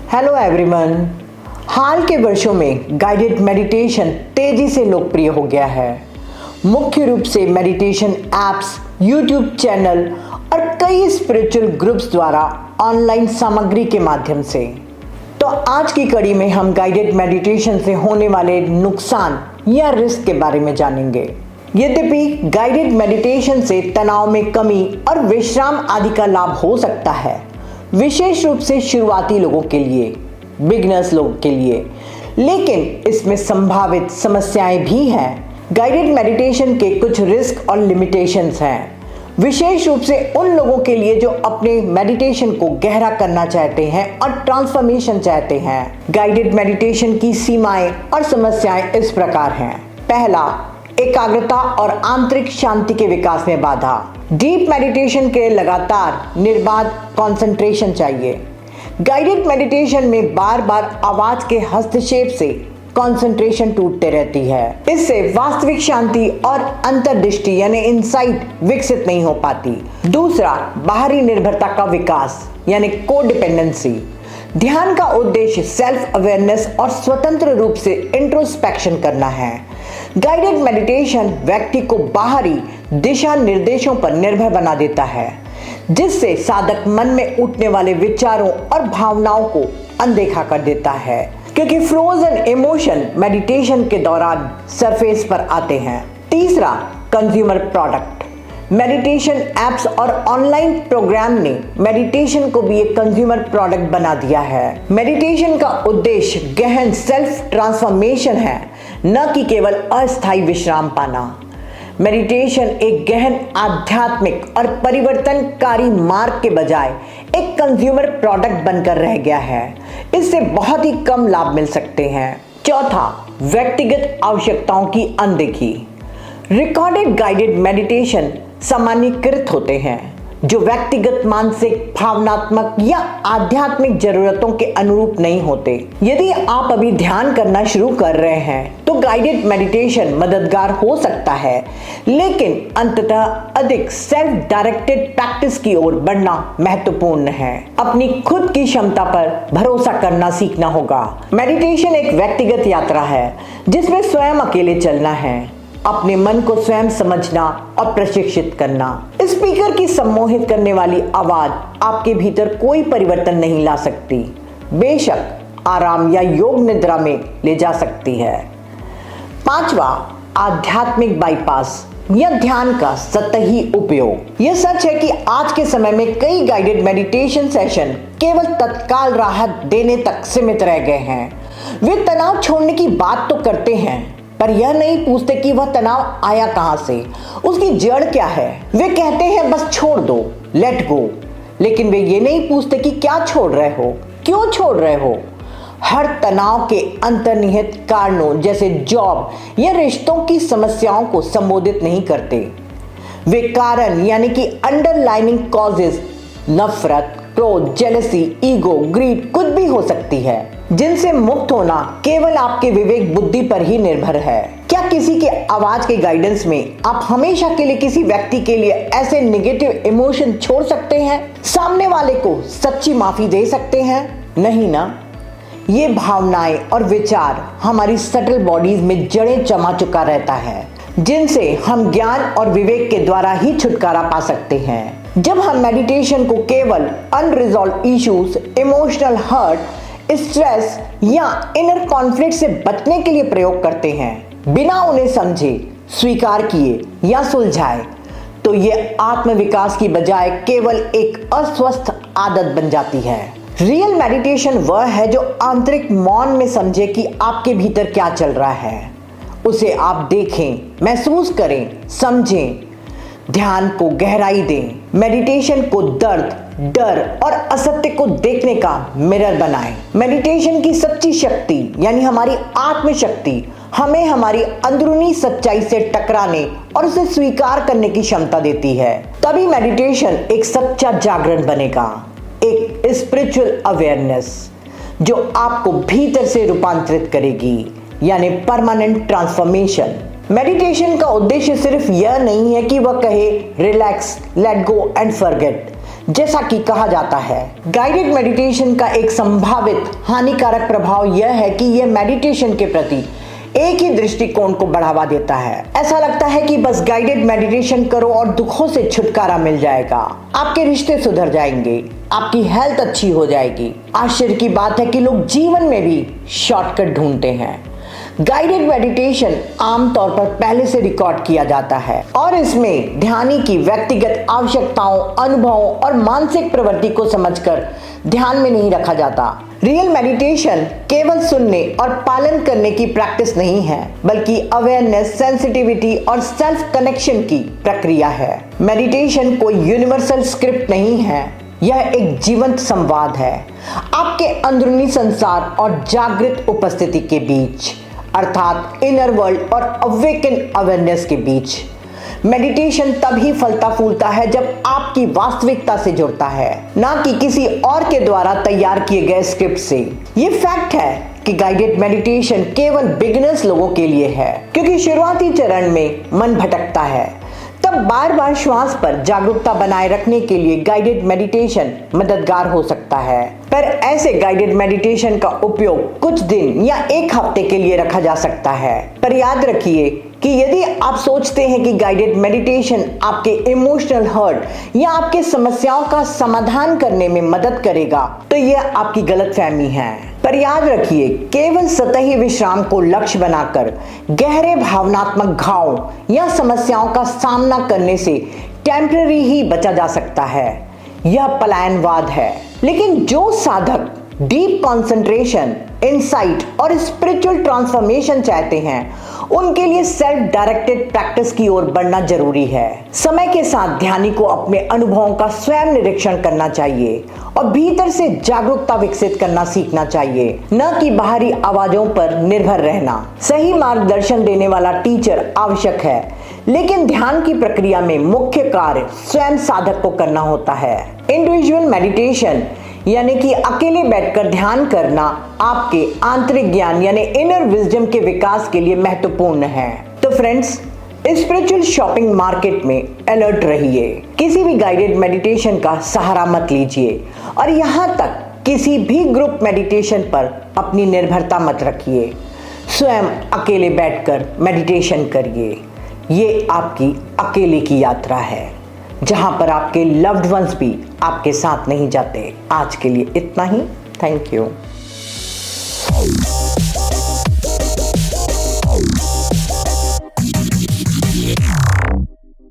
Hello everyone. हाल के वर्षों में गाइडेड मेडिटेशन तेजी से लोकप्रिय हो गया है। मुख्य रूप से मेडिटेशन एप्स, यूट्यूब चैनल और कई स्पिरिचुअल ग्रुप्स द्वारा ऑनलाइन सामग्री के माध्यम से। तो आज की कड़ी में हम गाइडेड मेडिटेशन से होने वाले नुकसान या रिस्क के बारे में जानेंगे। यद्यपि गाइडेड मेडिटेशन से तनाव में कमी और विश्राम आदि का लाभ हो सकता है, विशेष रूप से शुरुआती लोगों के लिए, बिगिनर्स लोगों के लिए, लेकिन इसमें संभावित समस्याएं भी हैं। गाइडेड मेडिटेशन के कुछ रिस्क और लिमिटेशंस हैं, विशेष रूप से उन लोगों के लिए जो अपने मेडिटेशन को गहरा करना चाहते हैं और ट्रांसफॉर्मेशन चाहते हैं। गाइडेड मेडिटेशन की सीमाएं और समस्याएं इस प्रकार हैं। पहला, एकाग्रता और आंतरिक शांति के विकास में बाधा। डीप मेडिटेशन के लगातार निर्बाध कंसंट्रेशन चाहिए। गाइडेड मेडिटेशन में बार बार आवाज के हस्तक्षेप से कंसंट्रेशन टूटते रहती है। इससे वास्तविक शांति और अंतर्दृष्टि यानी इनसाइट विकसित नहीं हो पाती। दूसरा, बाहरी निर्भरता का विकास यानी कोडिपेंडेंसी। ध्यान का उद्देश्य सेल्फ अवेयरनेस और स्वतंत्र रूप से इंट्रोस्पेक्शन करना है। गाइडेड मेडिटेशन व्यक्ति को बाहरी दिशा निर्देशों पर निर्भर बना देता है, जिससे साधक मन में उठने वाले विचारों और भावनाओं को अनदेखा कर देता है, क्योंकि फ्रोजन इमोशन मेडिटेशन के दौरान सरफेस पर आते हैं। तीसरा, कंज्यूमर प्रोडक्ट। मेडिटेशन एप्स और ऑनलाइन प्रोग्राम ने मेडिटेशन को भी एक कंज्यूमर प्रोडक्ट बना दिया है। मेडिटेशन का उद्देश्य गहन सेल्फ ट्रांसफॉर्मेशन है, न कि केवल अस्थायी विश्राम पाना। मेडिटेशन एक गहन आध्यात्मिक और परिवर्तनकारी मार्ग के बजाय एक कंज्यूमर प्रोडक्ट बनकर रह गया है। इससे बहुत ही कम लाभ मिल सकते हैं। चौथा, व्यक्तिगत आवश्यकताओं की अनदेखी। रिकॉर्डेड गाइडेड मेडिटेशन सामान्यीकृत होते हैं, जो व्यक्तिगत मानसिक, भावनात्मक या आध्यात्मिक जरूरतों के अनुरूप नहीं होते। यदि आप अभी ध्यान करना शुरू कर रहे हैं तो गाइडेड मेडिटेशन मददगार हो सकता है, लेकिन अंततः अधिक सेल्फ डायरेक्टेड प्रैक्टिस की ओर बढ़ना महत्वपूर्ण है। अपनी खुद की क्षमता पर भरोसा करना सीखना होगा। मेडिटेशन एक व्यक्तिगत यात्रा है, जिसमें स्वयं अकेले चलना है, अपने मन को स्वयं समझना और प्रशिक्षित करना। स्पीकर की सम्मोहित करने वाली आवाज आपके भीतर कोई परिवर्तन नहीं ला सकती, बेशक आराम या योग निद्रा में ले जा सकती है। पांचवा, आध्यात्मिक बाईपास या ध्यान का सतही उपयोग। यह सच है कि आज के समय में कई गाइडेड मेडिटेशन सेशन केवल तत्काल राहत देने तक सीमित रह गए हैं। वे तनाव छोड़ने की बात तो करते हैं, पर यह नहीं पूछते कि वह तनाव आया कहां से, उसकी जड़ क्या है। वे कहते हैं बस छोड़ दो, लेट गो, लेकिन वे ये नहीं पूछते कि क्या छोड़ रहे हो, क्यों छोड़ रहे हो। हर तनाव के अंतर्निहित कारणों जैसे जॉब या रिश्तों की समस्याओं को संबोधित नहीं करते। वे कारण यानी कि अंडरलाइनिंग कॉजेज, नफरत, क्रोध, जेलसी, ईगो, ग्रीड कुछ भी हो सकती है, जिनसे मुक्त होना केवल आपके विवेक बुद्धि पर ही निर्भर है। क्या किसी के आवाज के गाइडेंस में आप हमेशा के लिए किसी व्यक्ति के लिए ऐसे नेगेटिव इमोशन छोड़ सकते हैं? सामने वाले को सच्ची माफी दे सकते हैं? नहीं ना। ये भावनाएं और विचार हमारी सटल बॉडीज में जड़ें जमा चुका रहता है, जिनसे हम ज्ञान और विवेक के द्वारा ही छुटकारा पा सकते हैं। जब हम मेडिटेशन को केवल unresolved issues, emotional hurt, stress या इनर कॉन्फ्लिक्ट से बचने के लिए प्रयोग करते हैं, बिना उन्हें समझे, स्वीकार किए या सुलझाए, तो ये आत्मविकास की बजाय केवल एक अस्वस्थ आदत बन जाती है। रियल मेडिटेशन वह है जो आंतरिक मौन में समझे कि आपके भीतर क्या चल रहा है, उसे आप देखें, महसूस करें, समझें, ध्यान को गहराई दें। मेडिटेशन को दर्द, डर और असत्य को देखने का मिरर बनाएं। मेडिटेशन की सच्ची शक्ति यानी हमारी आत्मशक्ति हमें हमारी अंदरूनी सच्चाई से टकराने और उसे स्वीकार करने की क्षमता देती है। तभी मेडिटेशन एक सच्चा जागरण बनेगा, एक स्पिरिचुअल अवेयरनेस जो आपको भीतर से रूपांतरित करेगी, यानी परमानेंट ट्रांसफॉर्मेशन। मेडिटेशन का उद्देश्य सिर्फ यह नहीं है कि वह कहे relax, let go and forget, जैसा कि कहा जाता है। गाइडेड मेडिटेशन का एक संभावित हानिकारक प्रभाव यह है कि यह मेडिटेशन के प्रति एक ही दृष्टिकोण को बढ़ावा देता है। ऐसा लगता है कि बस गाइडेड मेडिटेशन करो और दुखों से छुटकारा मिल जाएगा, आपके रिश्ते सुधर जाएंगे, आपकी हेल्थ अच्छी हो जाएगी। आश्चर्य की बात है कि लोग जीवन में भी शॉर्टकट ढूंढते हैं। गाइडेड मेडिटेशन आमतौर पर पहले से रिकॉर्ड किया जाता है और इसमें ध्यानी की व्यक्तिगत आवश्यकताओं, अनुभवों और मानसिक प्रवृत्ति को समझकर ध्यान में नहीं रखा जाता। रियल मेडिटेशन केवल सुनने और पालन करने की प्रैक्टिस नहीं है, बल्कि अवेयरनेस, सेंसिटिविटी और सेल्फ कनेक्शन की प्रक्रिया है। मेडिटेशन कोई यूनिवर्सल स्क्रिप्ट नहीं है, यह एक जीवंत संवाद है आपके अंदरूनी संसार और जागृत उपस्थिति के बीच, अर्थात इनर वर्ल्ड और अवेकन अवेयरनेस के बीच। मेडिटेशन तभी फलता फूलता है जब आपकी वास्तविकता से जुड़ता है, ना कि किसी और के द्वारा तैयार किए गए स्क्रिप्ट से। ये फैक्ट है कि गाइडेड मेडिटेशन केवल बिगिनर्स लोगों के लिए है, क्योंकि शुरुआती चरण में मन भटकता है। तब बार बार श्वास पर जागरूकता बनाए रखने के लिए गाइडेड मेडिटेशन मददगार हो सकता है। पर ऐसे गाइडेड मेडिटेशन का उपयोग कुछ दिन या एक हफ्ते के लिए रखा जा सकता है। पर याद रखिए कि यदि आप सोचते हैं कि गाइडेड मेडिटेशन आपके इमोशनल हर्ट या आपके समस्याओं का समाधान करने में मदद करेगा, तो यह आपकी गलतफहमी है। पर याद रखिए, केवल सतही विश्राम को लक्ष्य बनाकर गहरे भावनात्मक घाव या समस्याओं का सामना करने से टेम्पररी ही बचा जा सकता है। यह पलायनवाद है। लेकिन जो साधक डीप कंसंट्रेशन, इंसाइट और स्पिरिचुअल ट्रांसफॉर्मेशन चाहते हैं, उनके लिए सेल्फ डायरेक्टेड प्रैक्टिस की ओर बढ़ना जरूरी है। समय के साथ ध्यानी को अपने अनुभवों का स्वयं निरीक्षण करना चाहिए और भीतर से जागरूकता विकसित करना सीखना चाहिए, न कि बाहरी आवाजों पर निर्भर रहना। सही मार्गदर्शन देने वाला टीचर आवश्यक है, लेकिन ध्यान की प्रक्रिया में मुख्य कार्य स्वयं साधक को करना होता है। इंडिविजुअल मेडिटेशन यानी कि अकेले बैठकर ध्यान करना आपके आंतरिक ज्ञान यानी इनर विजडम के विकास के लिए महत्वपूर्ण है। तो फ्रेंड्स, स्पिरिचुअल शॉपिंग मार्केट में अलर्ट रहिए। किसी भी गाइडेड मेडिटेशन का सहारा मत लीजिए और यहाँ तक किसी भी ग्रुप मेडिटेशन पर अपनी निर्भरता मत रखिए। स्वयं अकेले बैठकर मेडिटेशन करिए। ये आपकी अकेले की यात्रा है, जहां पर आपके लव्ड वंस भी आपके साथ नहीं जाते। आज के लिए इतना ही। Thank you.